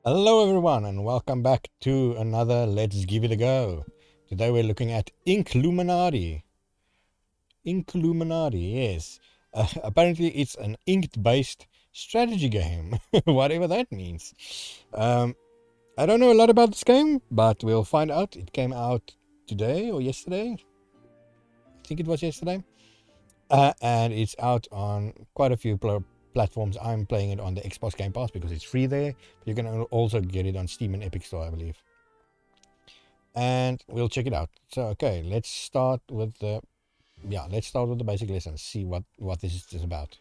Hello everyone and welcome back to another Let's Give It a Go. Today we're looking at Inkulinati. Inkulinati, yes. Apparently it's an ink-based strategy game, whatever that means. I don't know a lot about this game, but we'll find out. It came out today or yesterday. I think it was yesterday. And it's out on quite a few platforms. I'm playing it on the Xbox Game Pass because it's free there. You can also get it on Steam and Epic Store, I believe. And we'll check it out. So, okay, let's start with the basic lessons. See what this is about.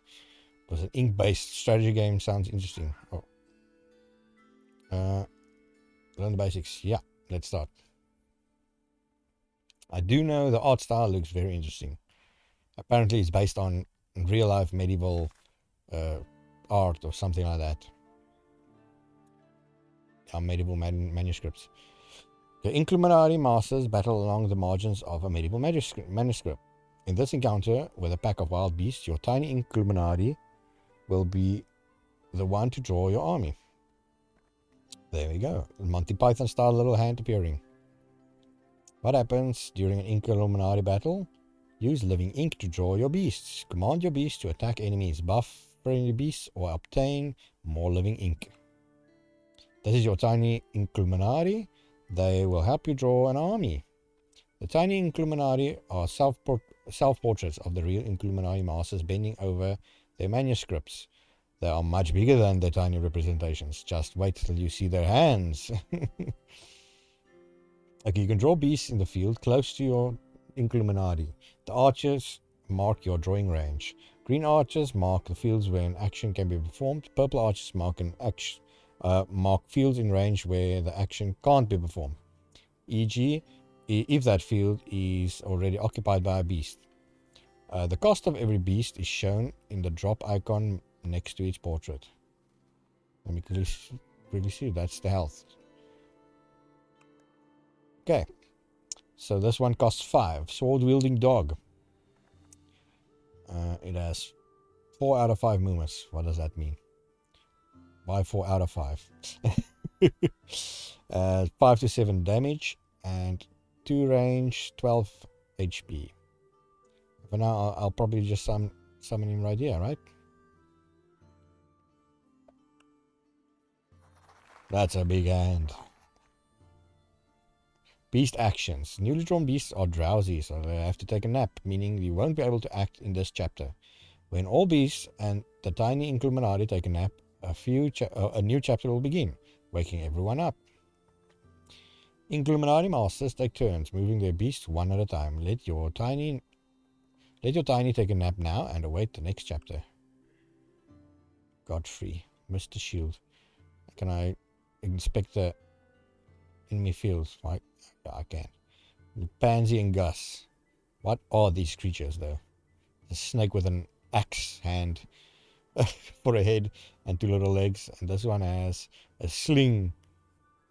Because an ink-based strategy game sounds interesting. Learn the basics. Yeah, let's start. I do know the art style looks very interesting. Apparently, it's based on real-life medieval art or something like that. Medieval manuscripts. The Inkulinati masters battle along the margins of a medieval manuscript. In this encounter with a pack of wild beasts, your tiny Inkulinati will be the one to draw your army. There we go. Monty Python style little hand appearing. What happens during an Inkulinati battle? Use living ink to draw your beasts. Command your beasts to attack enemies, buff friendly beasts, or obtain more living ink. This is your tiny Inkulinati. They will help you draw an army. The tiny Inkulinati are self-portraits of the real Inkulinati masters bending over their manuscripts. They are much bigger than their tiny representations. Just wait till you see their hands. Okay, you can draw beasts in the field close to your Inkulinati. The archers mark your drawing range. Green archers mark the fields where an action can be performed. Purple archers mark mark fields in range where the action can't be performed. E.g., if that field is already occupied by a beast. The cost of every beast is shown in the drop icon next to each portrait. Let me quickly see. That's the health. Okay. So this one costs 5. Sword-wielding dog. It has 4 out of 5 movements. What does that mean? Why 4 out of 5? 5 to 7 damage and 2 range, 12 HP. For now, I'll probably just summon him right here, right? That's a big hand. Beast actions. Newly drawn beasts are drowsy, so they have to take a nap, meaning you won't be able to act in this chapter. When all beasts and the tiny Inkulinati take a nap, a new chapter will begin, waking everyone up. Inkulinati masters take turns, moving their beasts one at a time. Let your tiny take a nap now and await the next chapter. Godfrey, Mr. Shield. Can I inspect the enemy fields? Right? Yeah, I can. Pansy and Gus. What are these creatures, though? A snake with an axe hand for a head and 2 little legs. And this one has a sling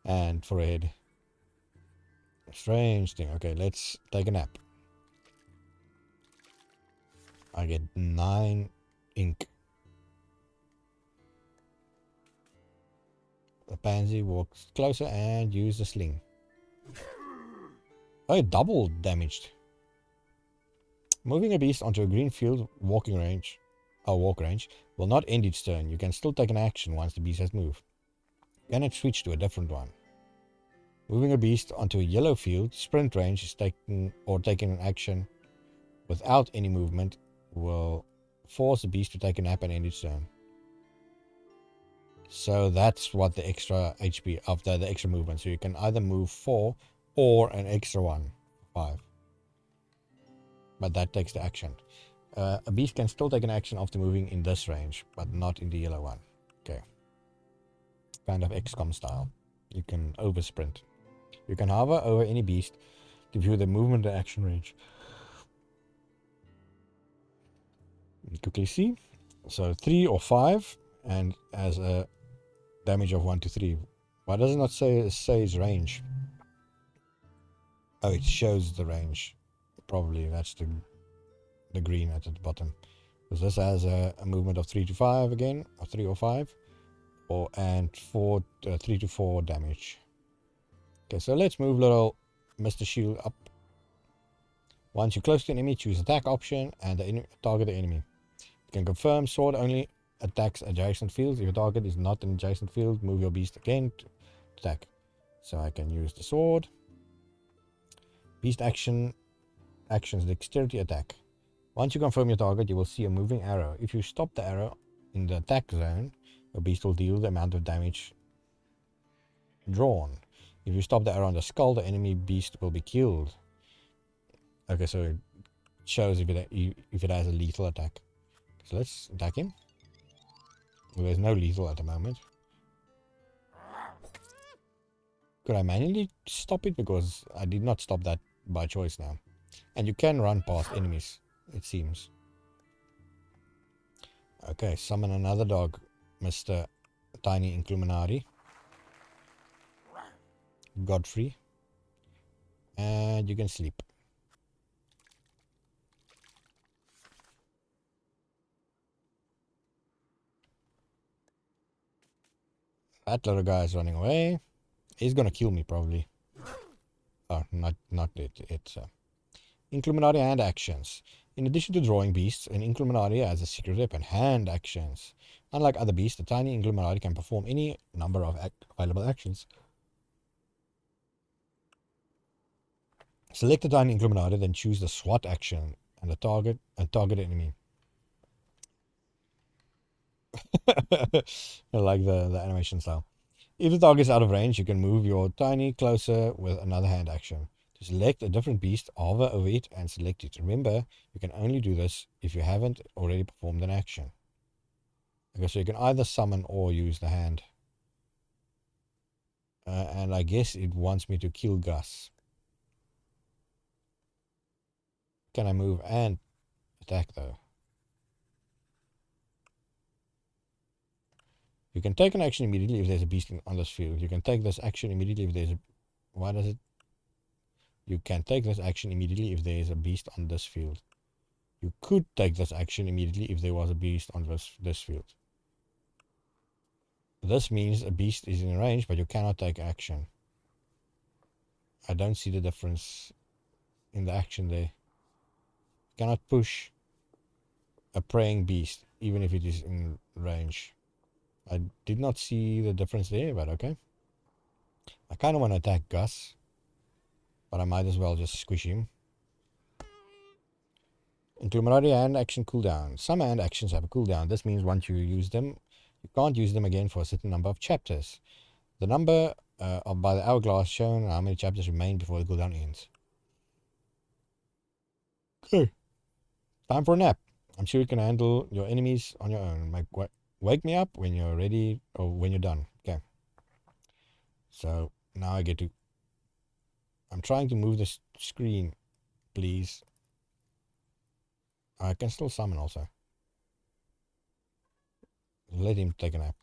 and for a head. Strange thing. Okay, let's take a nap. I get 9 ink. The pansy walks closer and uses the sling. Oh, double damaged. Moving a beast onto a green field walk range will not end its turn. You can still take an action once the beast has moved. You cannot switch to a different one. Moving a beast onto a yellow field, sprint range is taking an action without any movement will force the beast to take a nap and end its turn. So that's what the extra HP of the extra movement. So you can either move 4 or an extra 1, 5. But that takes the action. A beast can still take an action after moving in this range, but not in the yellow one. Okay. Kind of XCOM style. You can over sprint. You can hover over any beast to view the movement and action range. You quickly see. So 3 or 5 and as a damage of 1 to 3. Why does it not say its range? Oh, it shows the range. Probably that's the green at the bottom. Because this has a movement of 3 to 5 again, or 3 or 5. and 3 to 4 damage. Okay, so let's move little Mr. Shield up. Once you're close to an enemy, choose attack option and target the enemy. You can confirm sword only attacks adjacent fields. If your target is not an adjacent field, move your beast again to attack. So I can use the sword. Beast actions dexterity attack. Once you confirm your target, you will see a moving arrow. If you stop the arrow in the attack zone, your beast will deal the amount of damage drawn. If you stop the arrow on the skull, the enemy beast will be killed. Okay, so it shows if it has a lethal attack. So let's attack him. Well, there's no lethal at the moment. Could I manually stop it? Because I did not stop that by choice now. And you can run past enemies, it seems. Okay, summon another dog, Mr. Tiny Inkulinati. Godfrey. And you can sleep. That little guy is running away. He's gonna kill me probably. Oh, not it. Inkulinati hand actions. In addition to drawing beasts, an Inkulinati has a secret weapon, hand actions. Unlike other beasts, the tiny Inkulinati can perform any number of available actions. Select the tiny Inkulinati, then choose the SWAT action and target enemy. I like the animation style. If the target is out of range, you can move your tiny closer with another hand action. To select a different beast, hover over it and select it. Remember, you can only do this if you haven't already performed an action. Okay, so you can either summon or use the hand. And I guess it wants me to kill Gus. Can I move and attack though? You can take an action immediately if there's a beast on this field. You can take this action immediately if there's a... Why does it... You can take this action immediately if there is a beast on this field. You could take this action immediately if there was a beast on this field. This means a beast is in range, but you cannot take action. I don't see the difference in the action there. You cannot push a preying beast, even if it is in range. I did not see the difference there, but okay. I kind of want to attack Gus, but I might as well just squish him. Inkulinati hand action cooldown. Some hand actions have a cooldown. This means once you use them, you can't use them again for a certain number of chapters. The number by the hourglass shown how many chapters remain before the cooldown ends. Okay. Time for a nap. I'm sure you can handle your enemies on your own. Wake me up when you're ready or when you're done. Okay. So now I get to... I'm trying to move the screen, please. I can still summon also. Let him take a nap.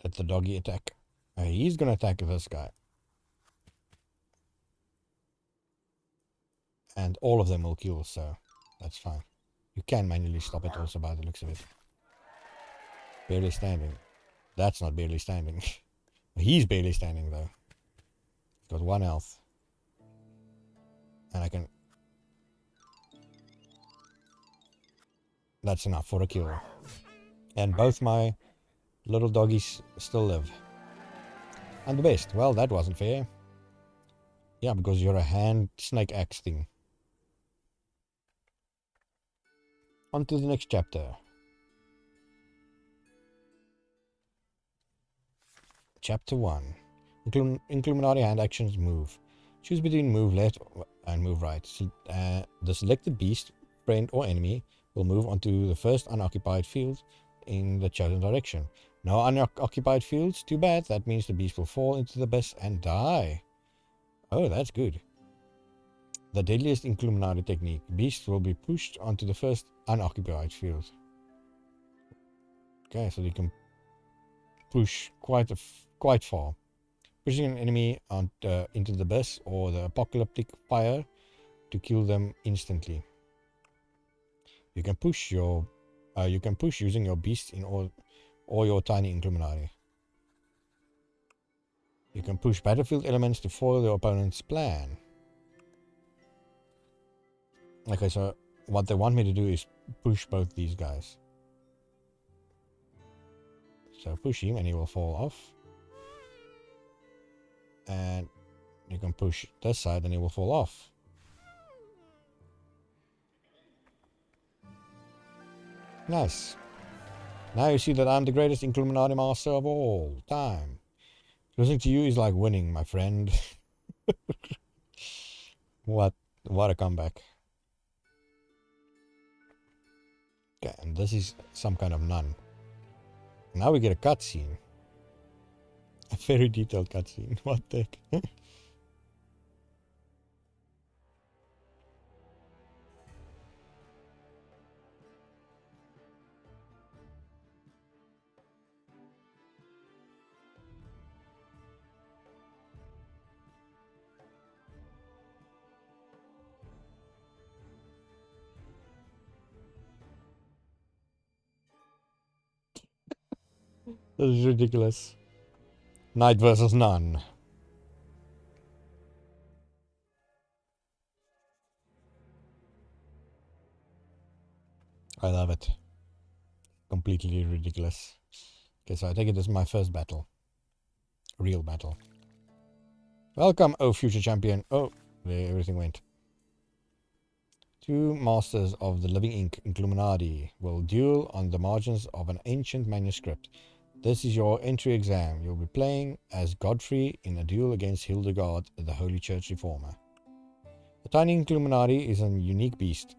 Let the doggy attack. He's gonna attack this guy. And all of them will kill, so that's fine. You can manually stop it also by the looks of it. Barely standing. That's not barely standing. He's barely standing though. He's got 1 health. And I can... That's enough for a kill. And both my little doggies still live. I'm the best. Well, that wasn't fair. Yeah, because you're a hand snake axe thing. On to the next chapter. Chapter 1. Inkulinati hand actions move. Choose between move left and move right. The selected beast, friend or enemy will move onto the first unoccupied field in the chosen direction. No unoccupied fields? Too bad. That means the beast will fall into the abyss and die. Oh, that's good. The deadliest Inkulinati technique. Beasts will be pushed onto the first unoccupied field. Okay, so they can push quite far. Pushing an enemy into the abyss or the apocalyptic fire to kill them instantly. You can push using your beast in or your tiny Inkulinati. You can push battlefield elements to foil your opponent's plan. Okay, so what they want me to do is push both these guys. So push him and he will fall off. And you can push this side and he will fall off. Nice. Now you see that I'm the greatest Inkulinati master of all time. Losing to you is like winning, my friend. What a comeback. Okay, and this is some kind of nun. Now we get a cutscene. A very detailed cutscene. What the heck? This is ridiculous. Knight versus nun. I love it. Completely ridiculous. Okay, so I take it this is my first battle. Real battle. Welcome, oh future champion. Oh, there everything went. Two masters of the living ink, Inkulinati, will duel on the margins of an ancient manuscript. This is your entry exam. You'll be playing as Godfrey in a duel against Hildegard, the Holy Church Reformer. The tiny Inkulinati is a unique beast.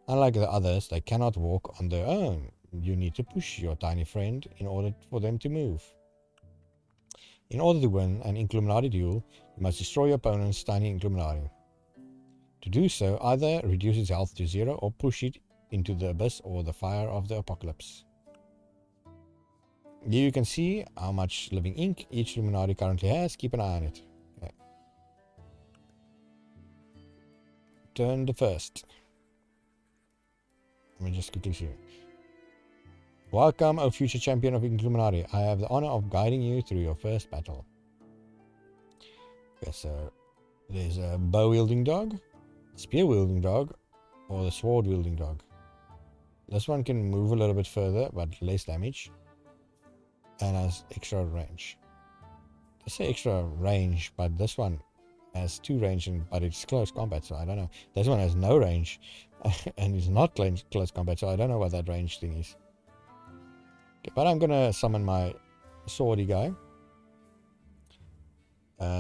Unlike the others, they cannot walk on their own. You need to push your tiny friend in order for them to move. In order to win an Inkulinati duel, you must destroy your opponent's tiny Inkulinati. To do so, either reduce its health to 0 or push it into the abyss or the fire of the apocalypse. Here you can see how much living ink each Illuminati currently has. Keep an eye on it. Okay. Turn the first. Let me just quickly see. Welcome, O future champion of Inkulinati. I have the honor of guiding you through your first battle. Okay, so there's a bow-wielding dog, spear-wielding dog, or the sword-wielding dog. This one can move a little bit further, but less damage. And has extra range. I say extra range, but this one has 2 range, but it's close combat, so I don't know. This one has no range, and is not close combat, so I don't know what that range thing is. Okay, but I'm gonna summon my swordy guy.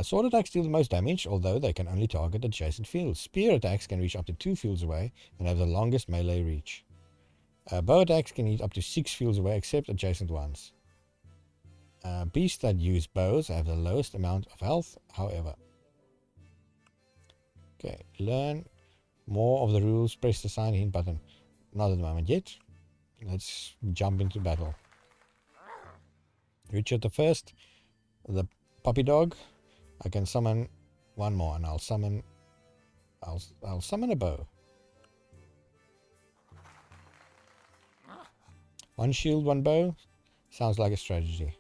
Sword attacks deal the most damage, although they can only target adjacent fields. Spear attacks can reach up to 2 fields away and have the longest melee reach. Bow attacks can hit up to 6 fields away, except adjacent ones. Beasts that use bows have the lowest amount of health, however. Okay, learn more of the rules. Press the sign hint button. Not at the moment yet. Let's jump into battle. Richard the First, the puppy dog. I can summon one more, and I'll summon a bow. One shield, one bow. Sounds like a strategy.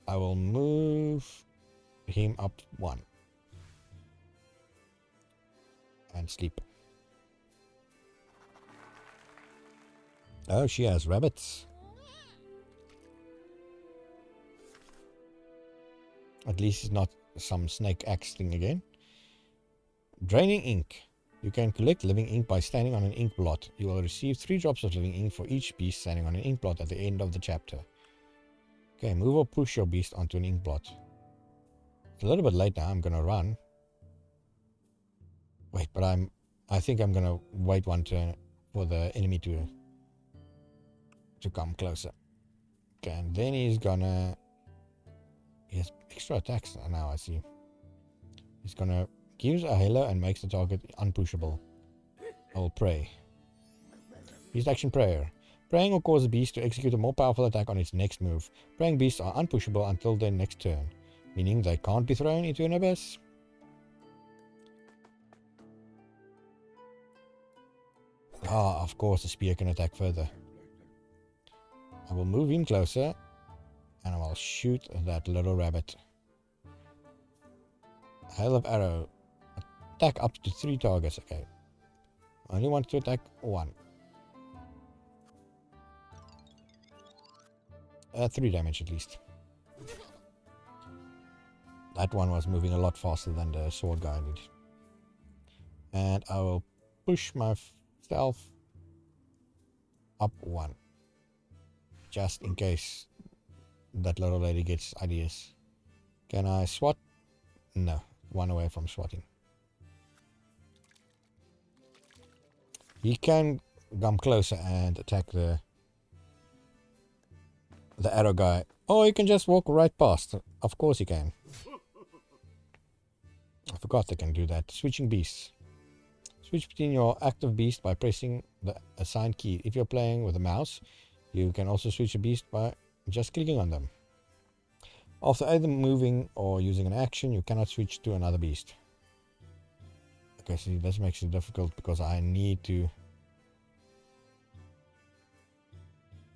I will move him up 1 and sleep. Oh, she has rabbits. At least it's not some snake axe thing again. Draining ink. You can collect living ink by standing on an ink blot. You will receive 3 drops of living ink for each beast standing on an ink blot at the end of the chapter. Okay, move or push your beast onto an ink blot. It's a little bit late now. I'm gonna run. Wait, but I think I'm gonna wait one turn for the enemy to come closer. Okay, and then he has extra attacks now, I see. He's gonna gives a halo and makes the target unpushable. I will pray. Beast action prayer. Praying will cause the beast to execute a more powerful attack on its next move. Praying beasts are unpushable until their next turn, meaning they can't be thrown into an abyss. Ah, of course the spear can attack further. I will move in closer and I will shoot that little rabbit. Hail of arrow. Attack up to 3 targets. Okay. I only want to attack 1. 3 damage at least. That one was moving a lot faster than the sword guy did. And I will push myself up 1. Just in case that little lady gets ideas. Can I swat? No. 1 away from swatting. He can come closer and attack the arrow guy. Or he can just walk right past. Of course he can. I forgot they can do that. Switching beasts. Switch between your active beast by pressing the assigned key. If you're playing with a mouse, you can also switch a beast by just clicking on them. After either moving or using an action, you cannot switch to another beast. Okay, see, this makes it difficult because I need to...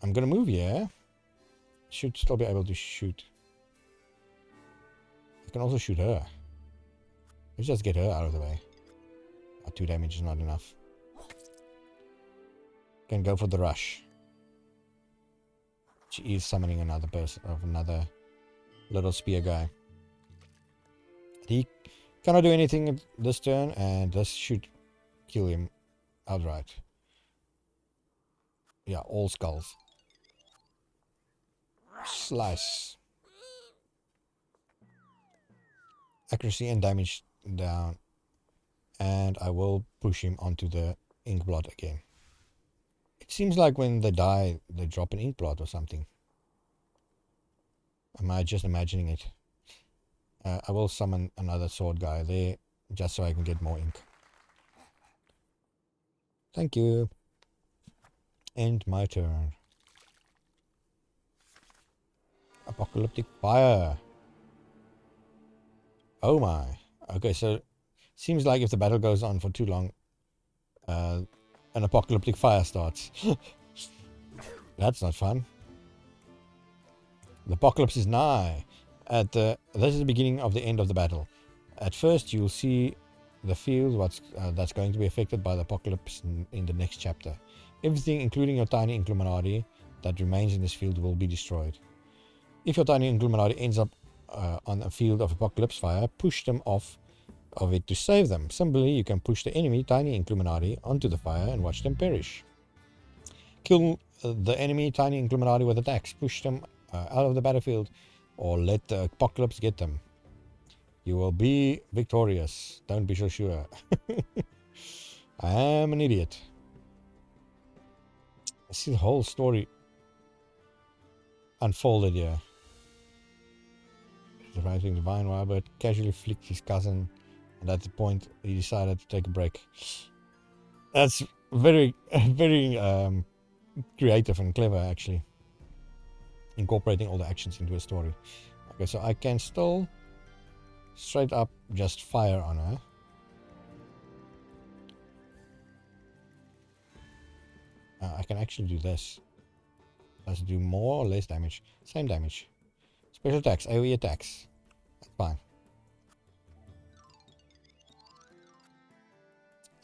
I'm gonna move here. Should still be able to shoot. I can also shoot her. Let's just get her out of the way. 2 damage is not enough. Can go for the rush. She is summoning another person, of another little spear guy. He cannot do anything this turn, and this should kill him outright. Yeah, all skulls. Slice. Accuracy and damage down. And I will push him onto the ink blot again. It seems like when they die, they drop an ink blot or something. Am I just imagining it? I will summon another sword guy there, just so I can get more ink. Thank you. End my turn. Apocalyptic fire. Oh my. Okay, so seems like if the battle goes on for too long, an apocalyptic fire starts. That's not fun. The apocalypse is nigh. This is the beginning of the end of the battle. At first, you'll see the field that's going to be affected by the apocalypse in the next chapter. Everything, including your tiny Inkulinati that remains in this field, will be destroyed. If your tiny Inkulinati ends up on a field of apocalypse fire, push them off of it to save them. Similarly, you can push the enemy tiny Inkulinati onto the fire and watch them perish. Kill the enemy tiny Inkulinati with attacks. Push them out of the battlefield, or let the apocalypse get them. You will be victorious. Don't be so sure. I am an idiot. I see the whole story unfolded here. The rising divine Robert casually flicked his cousin, and at the point he decided to take a break. That's very, very creative and clever, actually. Incorporating all the actions into a story. Okay, so I can still straight up just fire on her. I can actually do this. Does it do more or less damage? Same damage. Special attacks, AoE attacks. That's fine.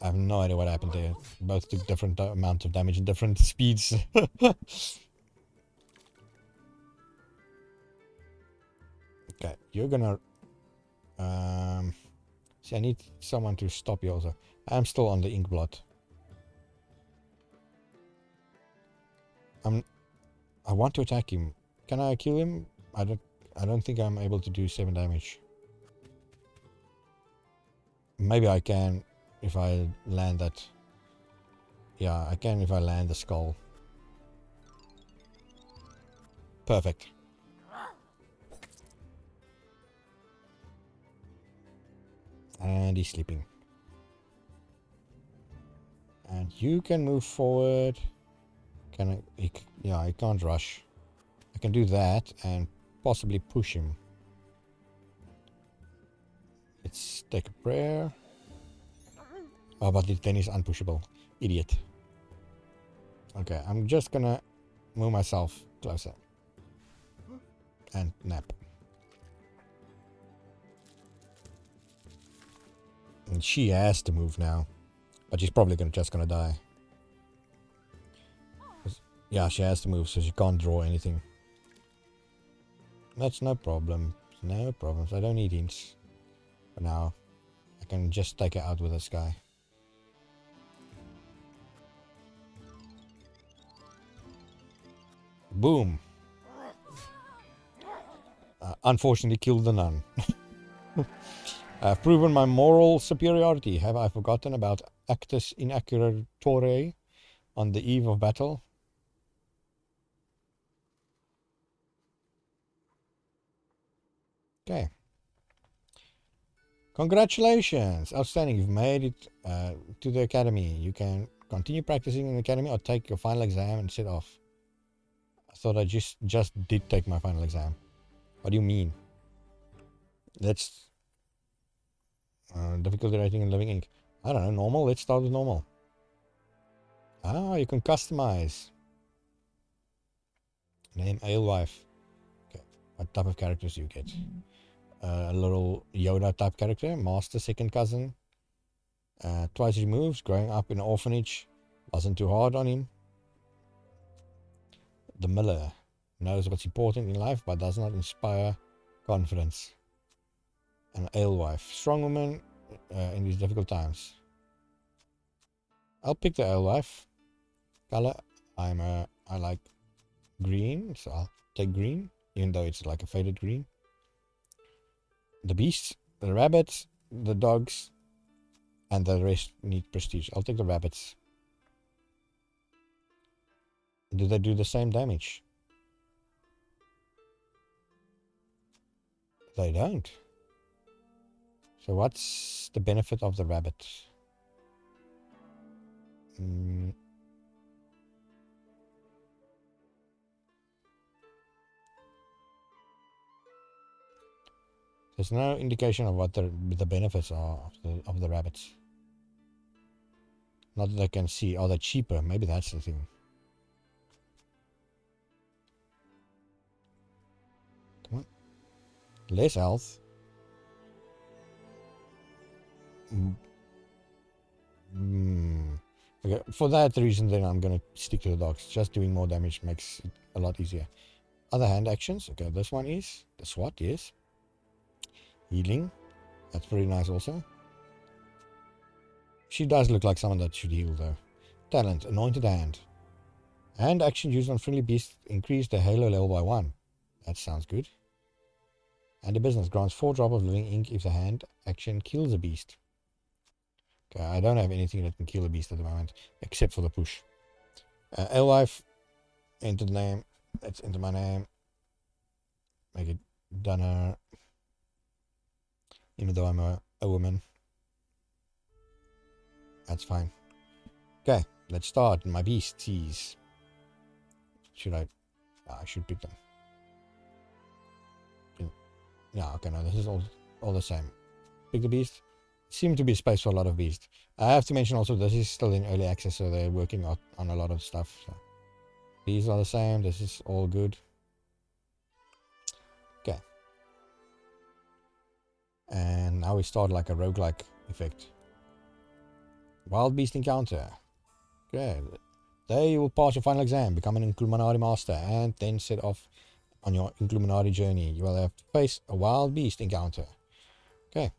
I have no idea what happened there. Both took different amounts of damage and different speeds. Okay, you're gonna... see, I need someone to stop you also. I'm still on the ink blot. I want to attack him. Can I kill him? I don't think I'm able to do 7 damage. Maybe I can if I land that. Yeah, I can if I land the skull. Perfect. And he's sleeping. And you can move forward. Can I? Yeah, I can't rush. I can do that and possibly push him. Let's take a prayer. Oh, but then he's unpushable. Idiot. Okay, I'm just gonna move myself closer. And nap. And she has to move now. But she's probably just gonna die. Yeah, she has to move, so she can't draw anything. That's no problem. No problems. I don't need hints. For now. I can just take it out with this guy. Boom. Unfortunately killed the nun. I've proven my moral superiority. Have I forgotten about actus inaccuratorem on the eve of battle? Okay. Congratulations. Outstanding. You've made it to the academy. You can continue practicing in the academy or take your final exam and sit off. I thought I just did take my final exam. What do you mean? Let's... difficulty rating in living ink. I don't know. Normal? Let's start with normal. Ah, you can customize. Name Alewife. Okay. What type of characters do you get? A little Yoda type character. Master, second cousin. Twice removed. Growing up in an orphanage. Wasn't too hard on him. The Miller. Knows what's important in life but does not inspire confidence. An alewife. Strong woman in these difficult times. I'll pick the alewife. Color. I like green, so I'll take green, even though it's like a faded green. The beasts, the rabbits, the dogs, and the rest need prestige. I'll take the rabbits. Do they do the same damage? They don't. So what's the benefit of the rabbit? There's no indication of what the benefits are of the rabbits. Not that I can see. Are they cheaper? Maybe that's the thing. Come on. Less health. Okay, for that reason then I'm going to stick to the dogs. Just doing more damage makes it a lot easier. Other hand actions. Okay, this one is the SWAT, yes. Healing. That's pretty nice also. She does look like someone that should heal though. Talent. Anointed Hand. Hand action used on friendly beasts increase the halo level by 1. That sounds good. And the business grants 4 drop of living ink if the hand action kills a beast. Okay, I don't have anything that can kill a beast at the moment, except for the push. Alewife, enter the name. Let's enter my name. Make it Dunner. Even though I'm a woman. That's fine. Okay, let's start. My beasties. Should I? I should pick them. Yeah, okay, no, this is all the same. Pick the beast. Seem to be space for a lot of beasts. I have to mention also this is still in early access, so they're working on a lot of stuff. So. These are the same. This is all good. Okay. And now we start like a roguelike effect. Wild beast encounter. Okay. There you will pass your final exam, become an Inkulinati master, and then set off on your Inkulinati journey. You will have to face a wild beast encounter. Okay.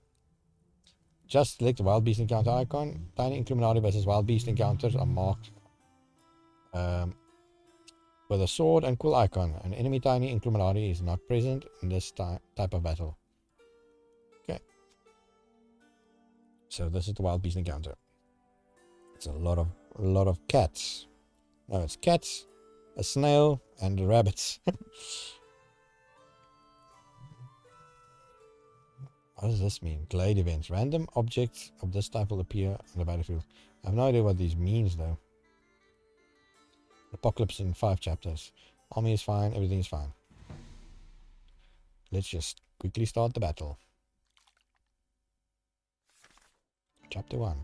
Just select the wild beast encounter icon. Tiny Inkulinati versus wild beast encounters are marked with a sword and quill icon. An enemy tiny Inkulinati is not present in this type of battle. Okay. So this is the wild beast encounter. It's a lot of cats. No, it's cats, a snail, and rabbits. What does this mean? Glade events. Random objects of this type will appear on the battlefield. I have no idea what these means though. Apocalypse in 5 chapters. Army is fine, everything is fine. Let's just quickly start the battle. Chapter 1.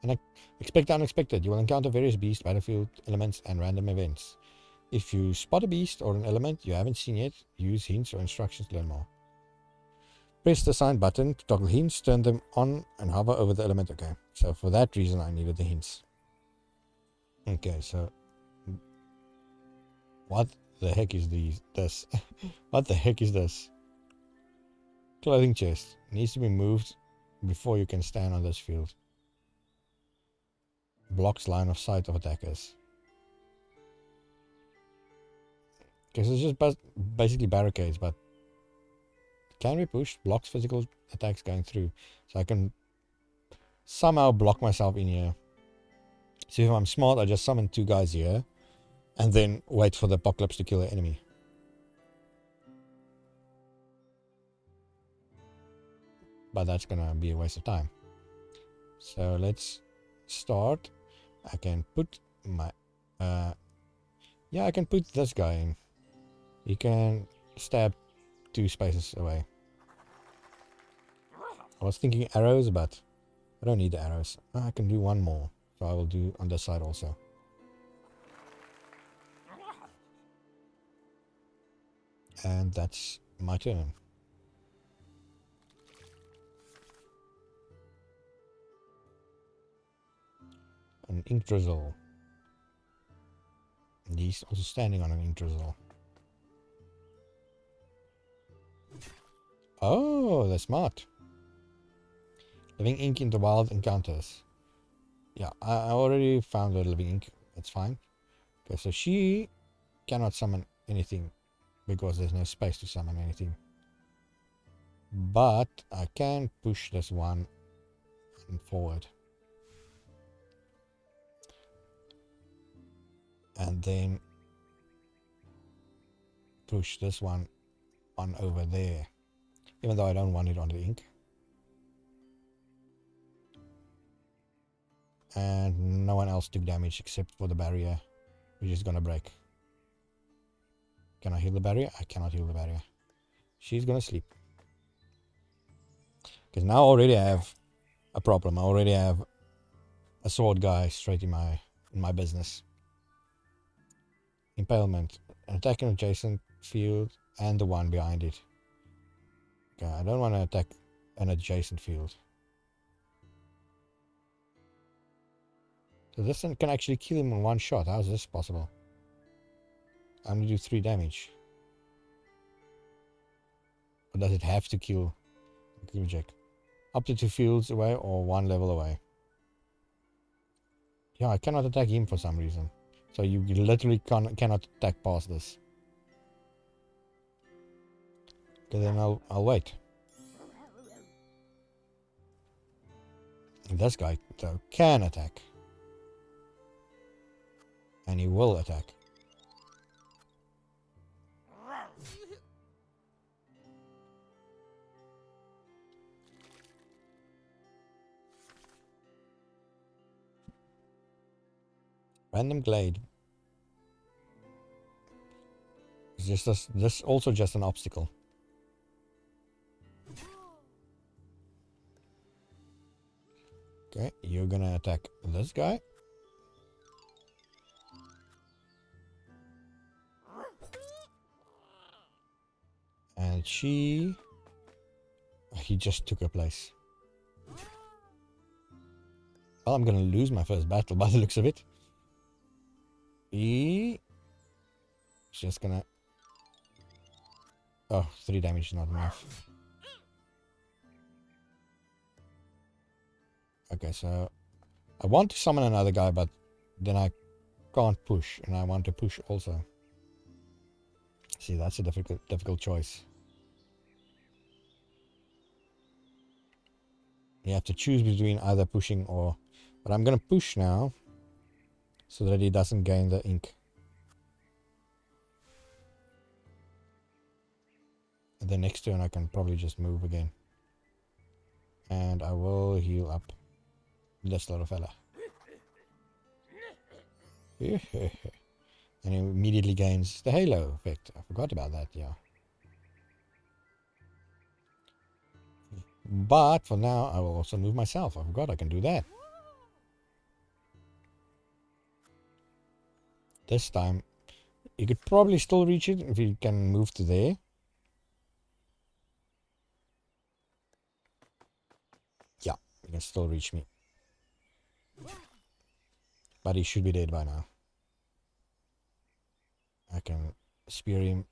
And expect the unexpected. You will encounter various beasts, battlefield elements, and random events. If you spot a beast or an element you haven't seen yet, use hints or instructions to learn more. Press the sign button to toggle hints, turn them on, and hover over the element. Okay, so for that reason I needed the hints. Okay, so what the heck is this? What the heck is this? Clothing chest. Needs to be moved before you can stand on this field. Blocks line of sight of attackers. Okay, so it's just basically barricades, but can be pushed. Blocks physical attacks going through. So I can somehow block myself in here. So if I'm smart, I just summon 2 guys here. And then wait for the apocalypse to kill the enemy. But that's gonna be a waste of time. So let's start. I can put my yeah, I can put this guy in. He can stab 2 spaces away. I was thinking arrows, but I don't need the arrows. I can do 1 more. So I will do on this side also. And that's my turn. An ink drizzle. And he's also standing on an ink drizzle. Oh, that's smart. Living ink into wild encounters. Yeah, I already found a living ink. That's fine. Okay, so she cannot summon anything because there's no space to summon anything. But I can push this one forward. And then push this one on over there. Even though I don't want it on the ink. And no one else took damage except for the barrier, which is gonna break. Can I heal the barrier? I cannot heal the barrier. She's gonna sleep. Because now I already have a problem. I already have a sword guy straight in my business. Impalement. An attack an adjacent field and the one behind it. Okay, I don't want to attack an adjacent field. So this one can actually kill him in 1 shot. How is this possible? I'm going to do 3 damage. Or does it have to kill? Let me check. Up to 2 fields away or 1 level away. Yeah, I cannot attack him for some reason. So you literally cannot attack past this. Okay, then I'll wait. This guy though can attack. And he will attack. Random glade. Is this also just an obstacle? Okay, you're gonna attack this guy. And he just took her place. Well, I'm gonna lose my first battle by the looks of it. He's just gonna... Oh, 3 damage is not enough. Okay, so I want to summon another guy, but then I can't push, and I want to push also. See, that's a difficult choice. You have to choose between either pushing or... But I'm gonna push now, so that he doesn't gain the ink. And the next turn I can probably just move again. And I will heal up this little fella. And he immediately gains the halo effect. I forgot about that, yeah. But for now I will also move myself. I forgot I can do that. This time, you could probably still reach it if you can move to there. Yeah, you can still reach me. But he should be dead by now. I can spear him,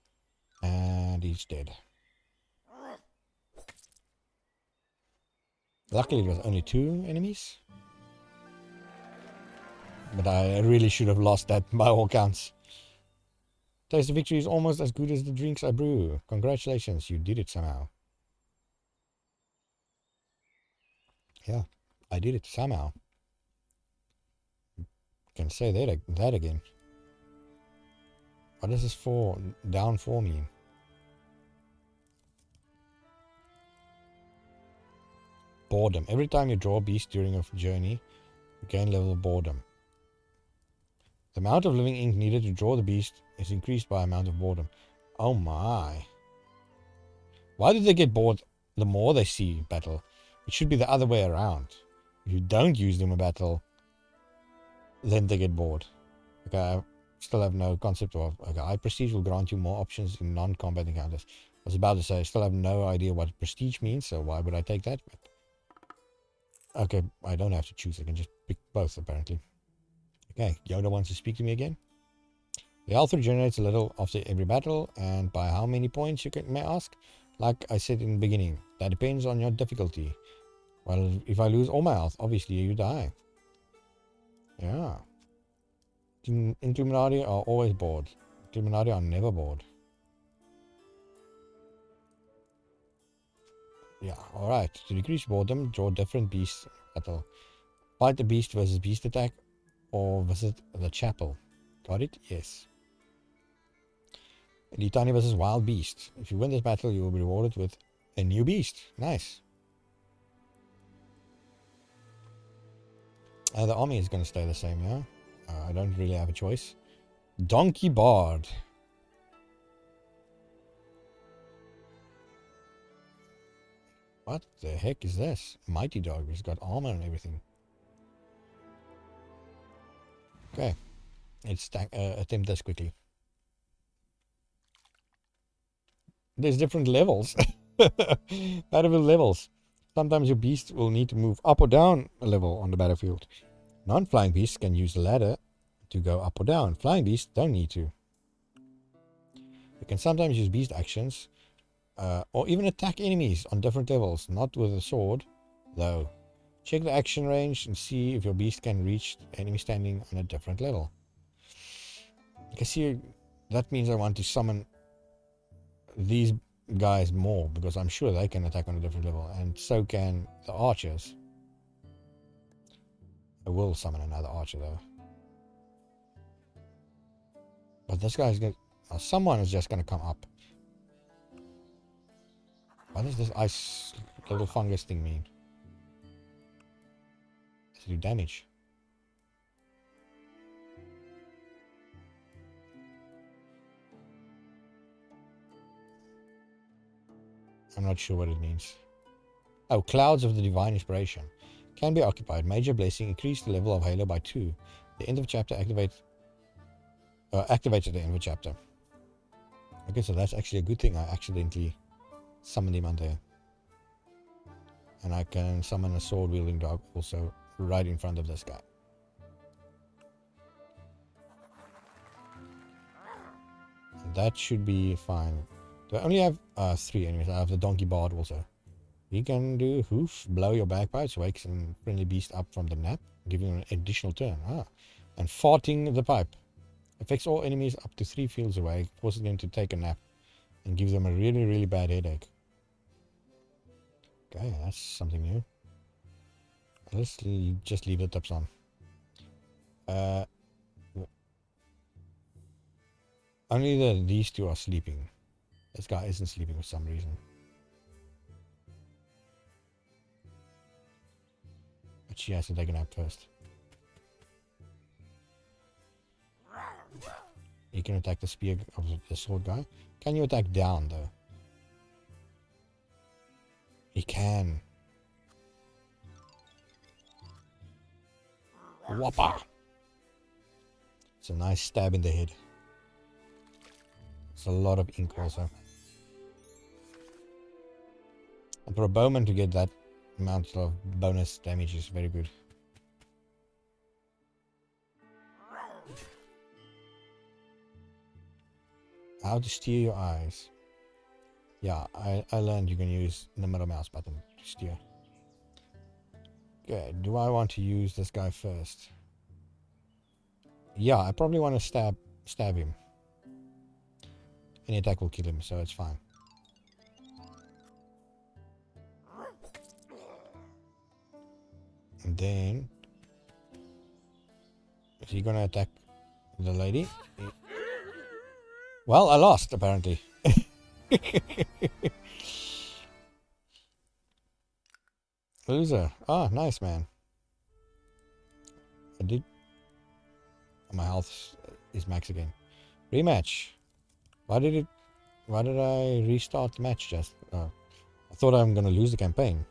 and he's dead. Luckily, it was only 2 enemies. But I really should have lost that by all counts. Taste of victory is almost as good as the drinks I brew. Congratulations, you did it somehow. Yeah, I did it somehow. Can say that again. What does this down 4 mean? Boredom. Every time you draw a beast during a journey, you gain level of boredom. The amount of living ink needed to draw the beast is increased by amount of boredom. Oh my. Why do they get bored the more they see battle? It should be the other way around. If you don't use them in battle, then they get bored. Okay, I still have no concept of... Okay, high prestige will grant you more options in non-combat encounters. I was about to say, I still have no idea what prestige means, so why would I take that? But, okay, I don't have to choose. I can just pick both, apparently. Okay, Yoda wants to speak to me again. The health regenerates a little after every battle, and by how many points you may ask? Like I said in the beginning, that depends on your difficulty. Well, if I lose all my health, obviously you die. Yeah. Inkulinati are always bored. Inkulinati are never bored. Yeah, alright. To decrease boredom, draw different beasts battle. Fight the beast versus beast attack, or visit the chapel. Got it? Yes. Litani versus wild beast. If you win this battle, you will be rewarded with a new beast. Nice. The army is going to stay the same, yeah? I don't really have a choice. Donkey Bard. What the heck is this? Mighty Dog. He's got armor and everything. Okay. Let's attempt this quickly. There's different levels. Battlefield levels. Sometimes your beast will need to move up or down a level on the battlefield. Non-flying beasts can use the ladder to go up or down. Flying beasts don't need to. You can sometimes use beast actions or even attack enemies on different levels, not with a sword, though. Check the action range and see if your beast can reach the enemy standing on a different level. You can see that means I want to summon these guys more, because I'm sure they can attack on a different level, and so can the archers. I will summon another archer though. But this guy's going to... someone is just going to come up. What does this ice little fungus thing mean? Does it do damage? I'm not sure what it means. Oh, Clouds of the Divine Inspiration. Can be occupied. Major Blessing. Increase the level of Halo by 2. The end of chapter activates at the end of chapter. Okay, so that's actually a good thing. I accidentally summoned him on there. And I can summon a sword-wielding dog also right in front of this guy. And that should be fine. Do I only have 3 enemies? I have the Donkey Bard also. He can do Hoof, blow your bagpipes, wakes a friendly beast up from the nap, giving him an additional turn. And Farting the Pipe. Affects all enemies up to 3 fields away, forcing them to take a nap, and gives them a really, really bad headache. Okay, that's something new. Let's just leave the tips on. Only these 2 are sleeping. This guy isn't sleeping for some reason. But she has to take a nap first. You can attack the spear of the sword guy. Can you attack down though? He can. Whopper! It's a nice stab in the head. It's a lot of ink also. And for a bowman to get that amount of bonus damage is very good. How to steer your eyes. Yeah, I learned you can use the middle mouse button to steer. Okay, do I want to use this guy first? Yeah, I probably want to stab him. Any attack will kill him, so it's fine. And then... is he gonna attack the lady? Well, I lost, apparently. Loser. Ah, nice, man. I did... my health is max again. Rematch. Why did I restart the match just? Oh, I thought I'm gonna lose the campaign.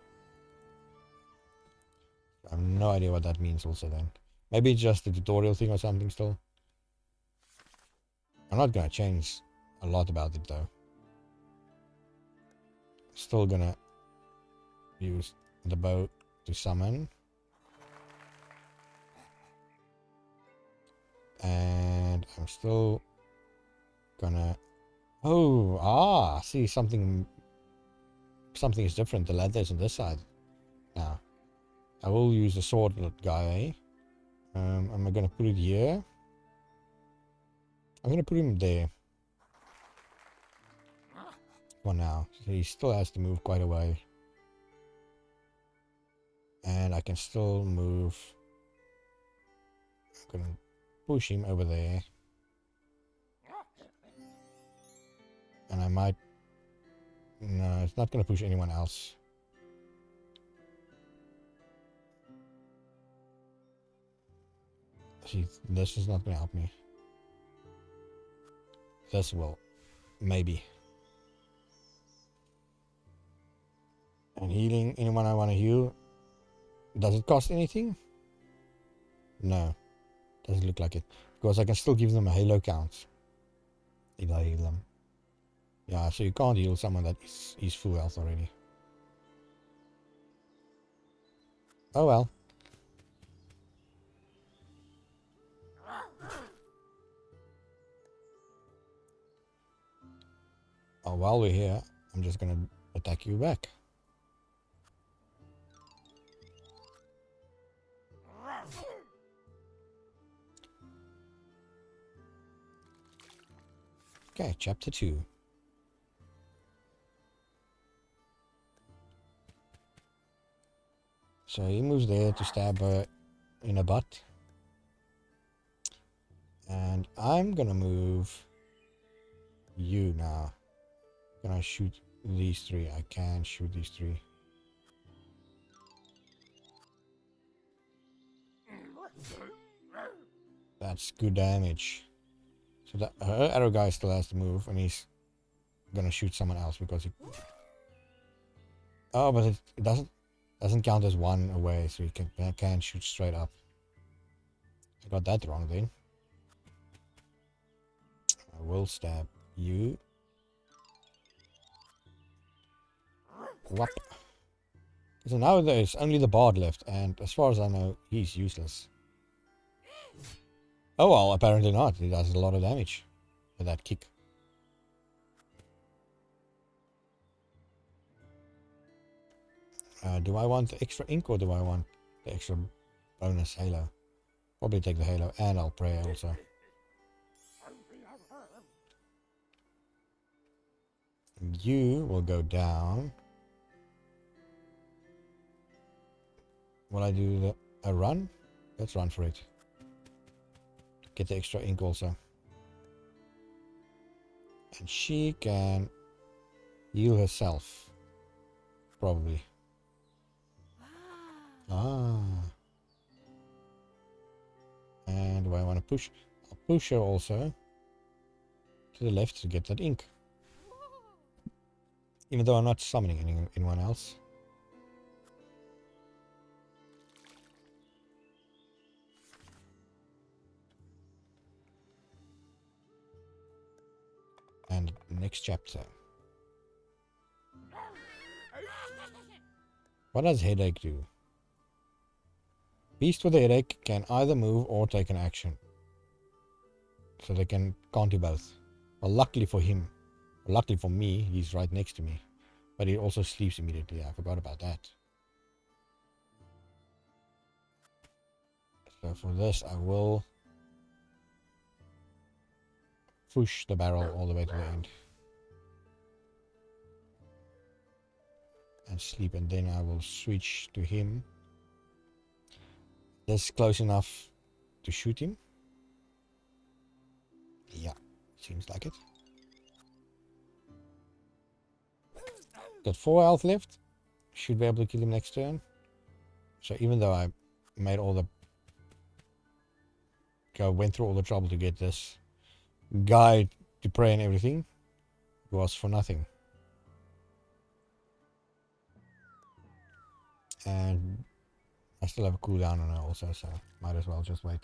I have no idea what that means also then. Maybe it's just a tutorial thing or something still. I'm not gonna change a lot about it though. Still gonna use the bow to summon. And I'm still gonna... oh, see, something is different. The leather is on this side now. I will use the sword guy. Am I gonna put it here? I'm gonna put him there for now. So he still has to move quite a way. And I can still move. I'm gonna push him over there. And I might... no, it's not gonna push anyone else. See, this is not gonna help me. This will. Maybe. And healing anyone I want to heal. Does it cost anything? No. Doesn't look like it. Because I can still give them a halo count. If I heal them. Yeah, so you can't heal someone that is full health already. Oh well. Oh, while we're here, I'm just gonna attack you back. Okay, chapter 2. So he moves there to stab her in the butt. And I'm gonna move you now. Can I shoot these three? I can shoot these three. That's good damage. So that her arrow guy still has to move, and he's gonna shoot someone else because he... oh, but it doesn't count as one away, so he can't shoot straight up. I got that wrong then. I will stab you. Whop. So now there's only the bard left, and as far as I know, he's useless. Oh well, apparently not. He does a lot of damage with that kick. Do I want the extra ink or do I want the extra bonus halo? Probably take the halo, and I'll pray also. You will go down. Will I do a run? Let's run for it. Get the extra ink also. And she can heal herself. Probably. Ah. And do I want to push? I'll push her also to the left to get that ink. Even though I'm not summoning anyone else. Next chapter. What does headache do? Beast with a headache can either move or take an action. So they can't do both. Well, luckily for him, luckily for me, he's right next to me. But he also sleeps immediately. I forgot about that. So for this, I will push the barrel all the way to the end. And sleep, and then I will switch to him. This close enough to shoot him. Yeah, seems like it. Got 4 health left. Should be able to kill him next turn. So even though I made all the... went through all the trouble to get this guy to pray and everything, it was for nothing. And I still have a cooldown on her also, so might as well just wait.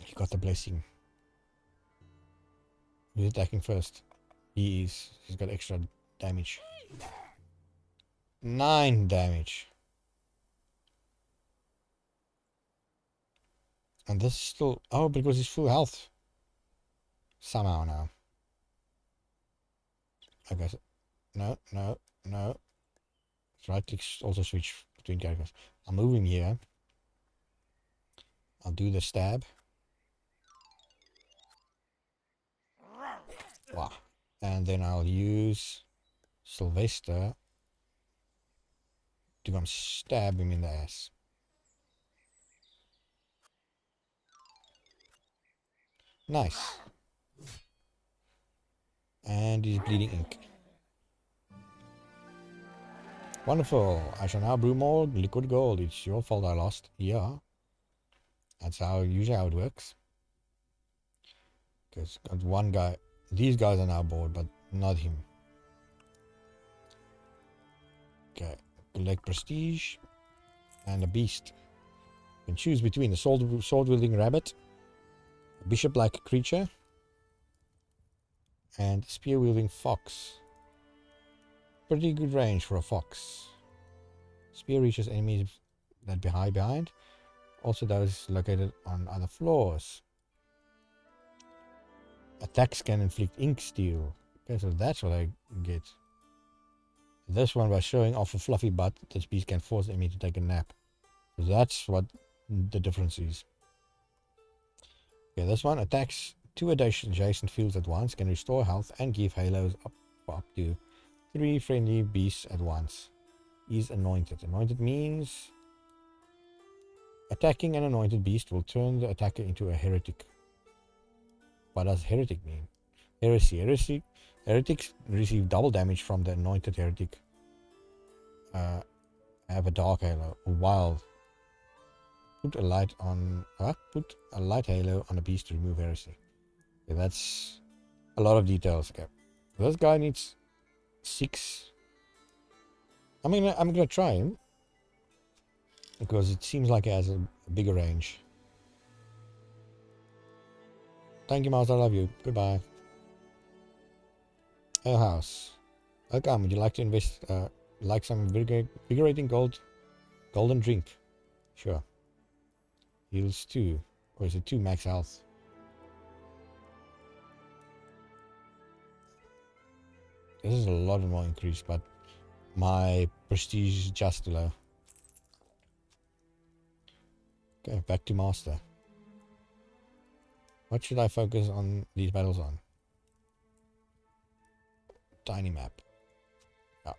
He got the blessing. Who's attacking first? He is. He's got extra damage. 9 damage. And this is still... Oh, because he's full health. Somehow now. Okay, so... No. Right click, also switch between characters. I'm moving here. I'll do the stab. Wow. And then I'll use Sylvester to come stab him in the ass. Nice. And he's bleeding ink. Wonderful. I shall now brew more liquid gold. It's your fault I lost. Yeah. That's usually how it works. Because got one guy. These guys are now bored, but not him. Okay. Collect prestige. And a beast. You can choose between a sword-wielding rabbit, a bishop-like creature, and a spear-wielding fox. Pretty good range for a fox. Spear reaches enemies that behind. Also those located on other floors. Attacks can inflict ink steal. Okay, so that's what I get. This one, by showing off a fluffy butt, this beast can force the enemy to take a nap. So that's what the difference is. Okay, this one attacks 2 adjacent fields at once, can restore health and give halos for up to 3 friendly beasts at once. Is anointed. Anointed means attacking an anointed beast will turn the attacker into a heretic. What does heretic mean? Heresy. Heretics receive double damage from the anointed heretic. Have a dark halo. Wild. Put a light halo on a beast to remove heresy. Okay, that's a lot of details. Okay, this guy needs 6. I'm gonna try him because it seems like he has a bigger range. Thank you, Mouse. I love you. Goodbye. Ale house. Welcome. Would you like to invest? Like some invigorating golden drink? Sure. Heals 2, or is it 2 max health? This is a lot more increase, but my prestige is just low. Okay, back to master. What should I focus on these battles on? Tiny map.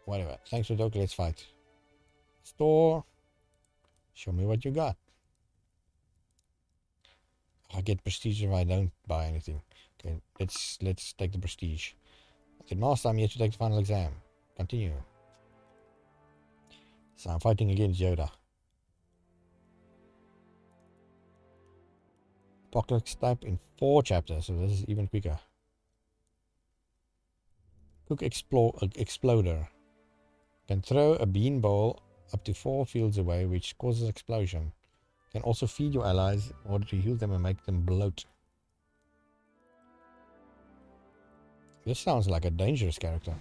Whatever. Thanks for talking. Let's fight. Store. Show me what you got. I get prestige if I don't buy anything. Okay, let's take the prestige. Okay, master, I'm here to take the final exam. Continue. So I'm fighting against Yoda. Apocalypse type in 4 chapters, so this is even quicker. Cook Exploder. Can throw a bean ball up to 4 fields away, which causes explosion. Can also feed your allies in order to heal them and make them bloat. This sounds like a dangerous character.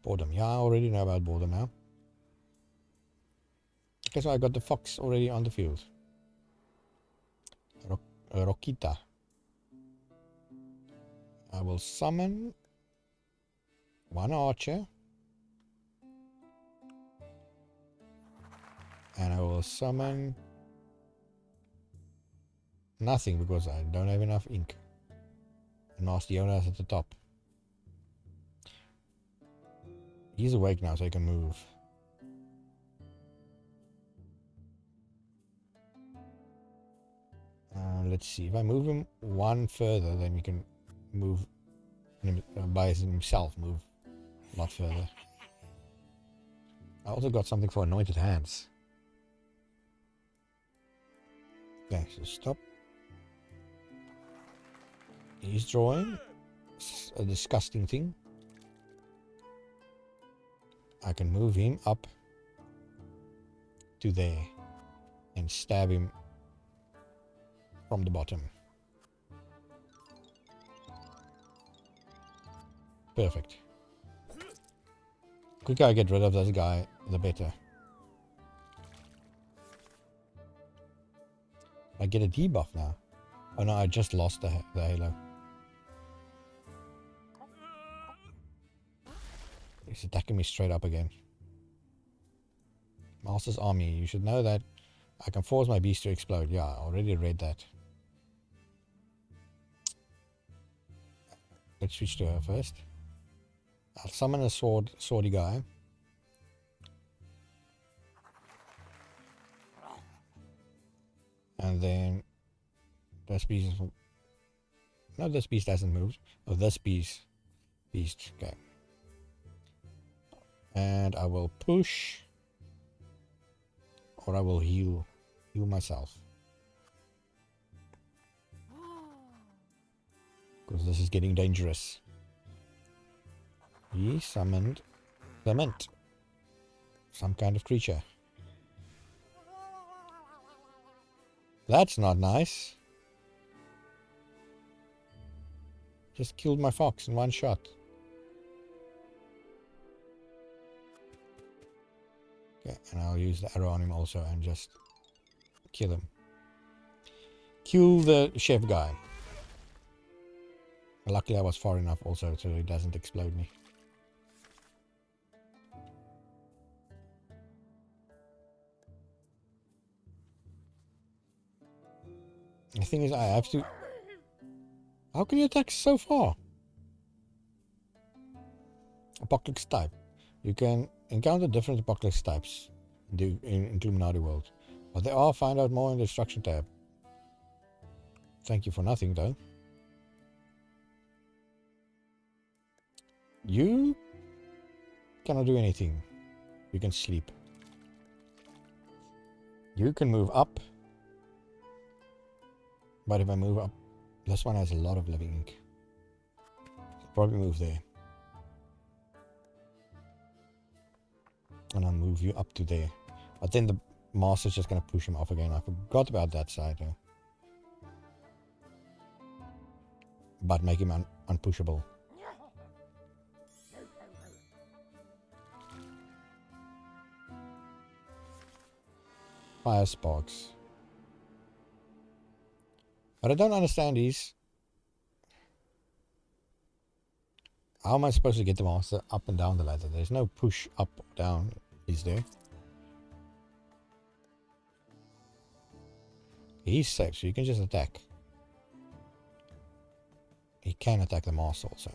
Boredom. Yeah, I already know about boredom now. Okay, so I got the fox already on the field. Rokita. I will summon one archer. And I will summon nothing because I don't have enough ink. Nasty Jonas at the top. He's awake now, so he can move. Let's see. If I move him one further, then we can move by himself. Move a lot further. I also got something for anointed hands. Okay, so stop. He's drawing a disgusting thing. I can move him up to there and stab him from the bottom. Perfect. Quicker I get rid of this guy, the better. I get a debuff now. Oh no, I just lost the halo. He's attacking me straight up again. Master's Army. You should know that I can force my beast to explode. Yeah, I already read that. Let's switch to her first. I'll summon a swordy guy. And then this beast. No, this beast hasn't moved. Oh, this beast. Okay. And I will push. Or I will heal myself. Because this is getting dangerous. He summoned Clement. Some kind of creature. That's not nice. Just killed my fox in one shot. Okay, and I'll use the arrow on him also and just kill him. Kill the chef guy. Luckily I was far enough also so he doesn't explode me. The thing is I have to... How can you attack so far? Apocalypse type. You can encounter different apocalypse types in Inkulinati world. But there are, find out more in the instruction tab. Thank you for nothing though. You cannot do anything. You can sleep. You can move up. But if I move up, this one has a lot of living ink. I'll probably move there. And I'll move you up to there. But then the master's just going to push him off again. I forgot about that side though. But make him unpushable. Fire sparks. But I don't understand these. How am I supposed to get the master up and down the ladder? There's no push up or down, is there? He's safe, so you can just attack. He can attack the master also.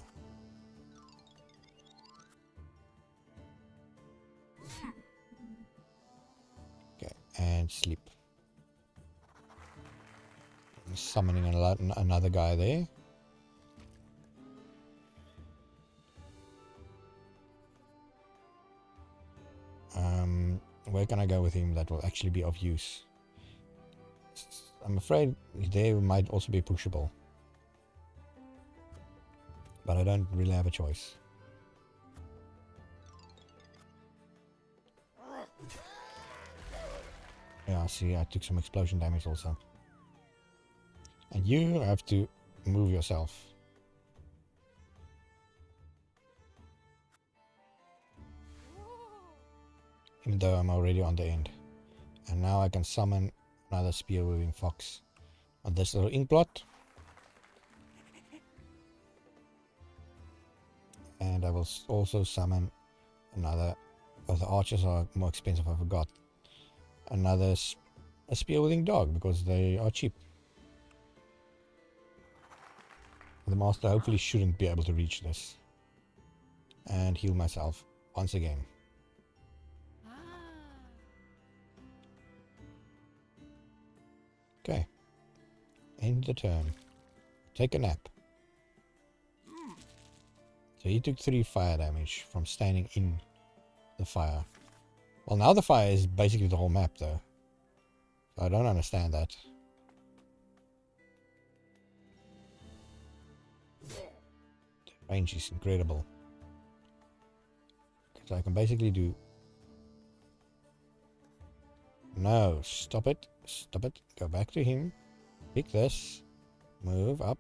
Okay, and sleep. Summoning another guy there. Where can I go with him that will actually be of use? I'm afraid they might also be pushable. But I don't really have a choice. Yeah, see, I took some explosion damage also. And you have to move yourself. Even though I'm already on the end. And now I can summon another spear-wielding fox on this little ink blot. And I will also summon another... Oh, the archers are more expensive, I forgot. Another a spear-wielding dog, because they are cheap. The master hopefully shouldn't be able to reach this. And heal myself once again. Okay. End the turn. Take a nap. So he took 3 fire damage from standing in the fire. Well, now the fire is basically the whole map, though. So I don't understand that. The range is incredible. So I can basically do... No, stop it. Stop it. Go back to him. Pick this. Move up.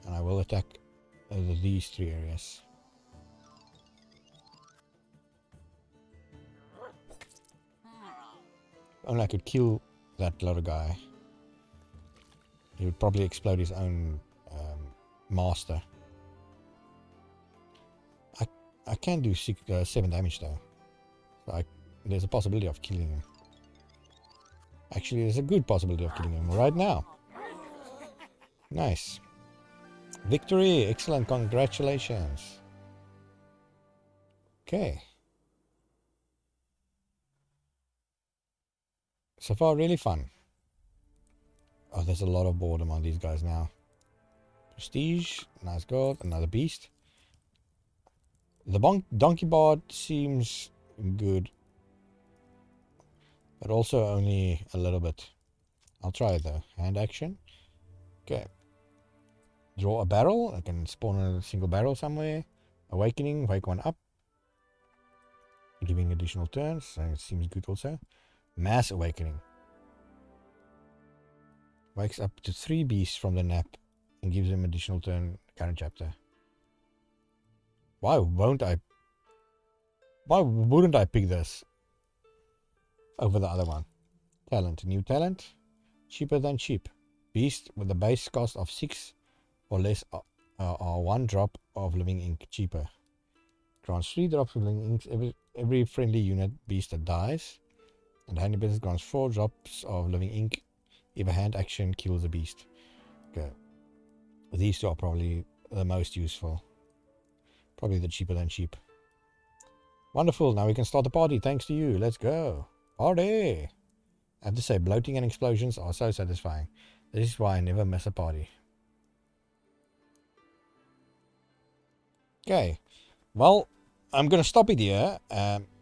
And I will attack these 3 areas. Only I could kill that little guy. He would probably explode his own master. I can do 7 damage though. So there's a possibility of killing him. Actually, there's a good possibility of killing him right now. Nice. Victory! Excellent, congratulations. Okay. So far, really fun. Oh, there's a lot of boredom on these guys now. Prestige, nice gold, another beast. The donkey bard seems good. But also only a little bit. I'll try it though. Hand action. Okay. Draw a barrel. I can spawn a single barrel somewhere. Awakening. Wake one up. Giving additional turns. So it seems good also. Mass awakening. Wakes up to 3 beasts from the nap. And gives them additional turn current chapter. Why wouldn't I pick this over the other one? Talent. New talent. Cheaper than cheap. Beast with the base cost of 6 or less are 1 drop of living ink cheaper. Grants 3 drops of living ink every friendly unit beast that dies. And handy business grants 4 drops of living ink if a hand action kills a beast. Okay. These 2 are probably the most useful. Probably the cheaper than cheap. Wonderful. Now we can start the party thanks to you. Let's go. Party! I have to say, bloating and explosions are so satisfying. This is why I never miss a party. Okay. Well, I'm going to stop it here.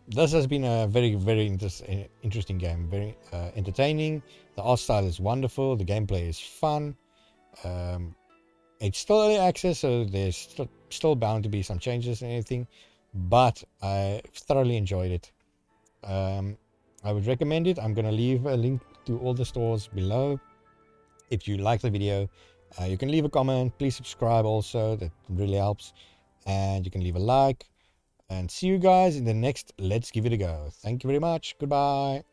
This has been a very, very interesting game. Very entertaining. The art style is wonderful. The gameplay is fun. It's still early access, so there's still bound to be some changes and everything. But I thoroughly enjoyed it. I would recommend it. I'm going to leave a link to all the stores below. If you like the video, you can leave a comment. Please subscribe also. That really helps. And you can leave a like. And see you guys in the next Let's Give It a Go. Thank you very much. Goodbye.